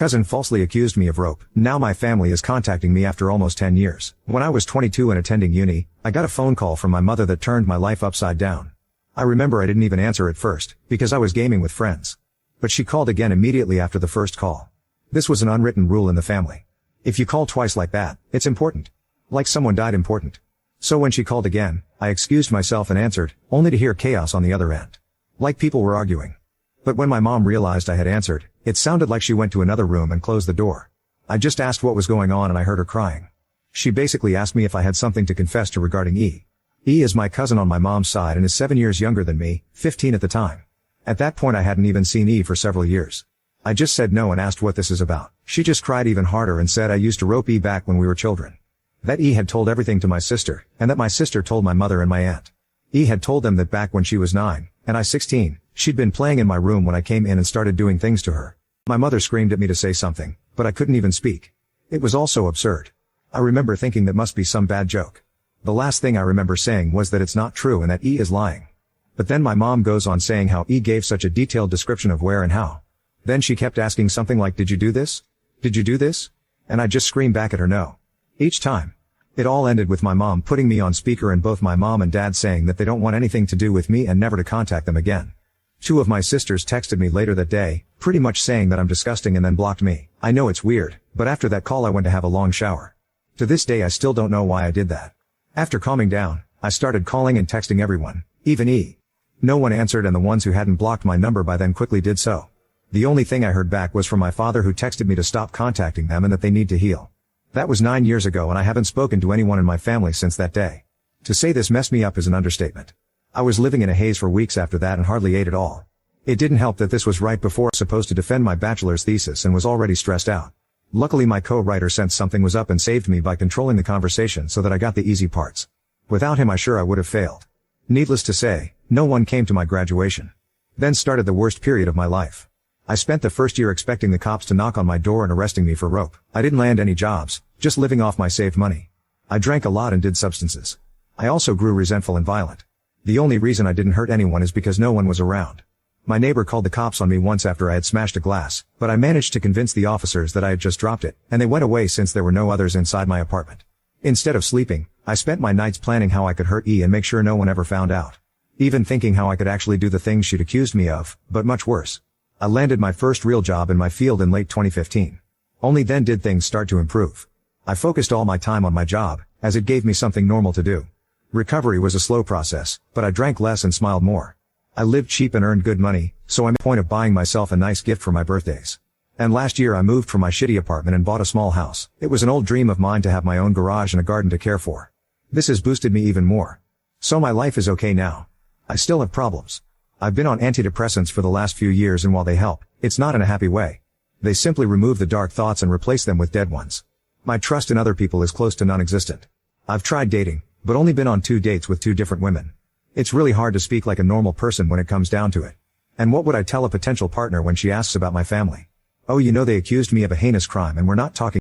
Cousin falsely accused me of rope. Now my family is contacting me after almost 10 years. When I was 22 and attending uni, I got a phone call from my mother that turned my life upside down. I remember I didn't even answer at first, because I was gaming with friends. But she called again immediately after the first call. This was an unwritten rule in the family. If you call twice like that, it's important. Like someone died important. So when she called again, I excused myself and answered, only to hear chaos on the other end. Like people were arguing. But when my mom realized I had answered, it sounded like she went to another room and closed the door. I just asked what was going on and I heard her crying. She basically asked me if I had something to confess to regarding E. E is my cousin on my mom's side and is 7 years younger than me, 15 at the time. At that point I hadn't even seen E for several years. I just said no and asked what this is about. She just cried even harder and said I used to rope E back when we were children. That E had told everything to my sister, and that my sister told my mother and my aunt. E had told them that back when she was 9, and I 16, she'd been playing in my room when I came in and started doing things to her. My mother screamed at me to say something, but I couldn't even speak. It was all so absurd. I remember thinking that must be some bad joke. The last thing I remember saying was that it's not true and that E is lying. But then my mom goes on saying how E gave such a detailed description of where and how. Then she kept asking something like, "Did you do this? Did you do this?" And I just screamed back at her no. Each time. It all ended with my mom putting me on speaker and both my mom and dad saying that they don't want anything to do with me and never to contact them again. 2 of my sisters texted me later that day, pretty much saying that I'm disgusting and then blocked me. I know it's weird, but after that call I went to have a long shower. To this day I still don't know why I did that. After calming down, I started calling and texting everyone, even E. No one answered and the ones who hadn't blocked my number by then quickly did so. The only thing I heard back was from my father who texted me to stop contacting them and that they need to heal. That was 9 years ago and I haven't spoken to anyone in my family since that day. To say this messed me up is an understatement. I was living in a haze for weeks after that and hardly ate at all. It didn't help that this was right before I was supposed to defend my bachelor's thesis and was already stressed out. Luckily my co-writer sensed something was up and saved me by controlling the conversation so that I got the easy parts. Without him I sure I would have failed. Needless to say, no one came to my graduation. Then started the worst period of my life. I spent the first year expecting the cops to knock on my door and arresting me for rope. I didn't land any jobs, just living off my saved money. I drank a lot and did substances. I also grew resentful and violent. The only reason I didn't hurt anyone is because no one was around. My neighbor called the cops on me once after I had smashed a glass, but I managed to convince the officers that I had just dropped it, and they went away since there were no others inside my apartment. Instead of sleeping, I spent my nights planning how I could hurt E and make sure no one ever found out. Even thinking how I could actually do the things she'd accused me of, but much worse. I landed my first real job in my field in late 2015. Only then did things start to improve. I focused all my time on my job, as it gave me something normal to do. Recovery was a slow process, but I drank less and smiled more. I lived cheap and earned good money, so I made a point of buying myself a nice gift for my birthdays. And last year I moved from my shitty apartment and bought a small house. It was an old dream of mine to have my own garage and a garden to care for. This has boosted me even more. So my life is okay now. I still have problems. I've been on antidepressants for the last few years and while they help, it's not in a happy way. They simply remove the dark thoughts and replace them with dead ones. My trust in other people is close to non-existent. I've tried dating, but only been on 2 dates with 2 different women. It's really hard to speak like a normal person when it comes down to it. And what would I tell a potential partner when she asks about my family? Oh, you know they accused me of a heinous crime and we're not talking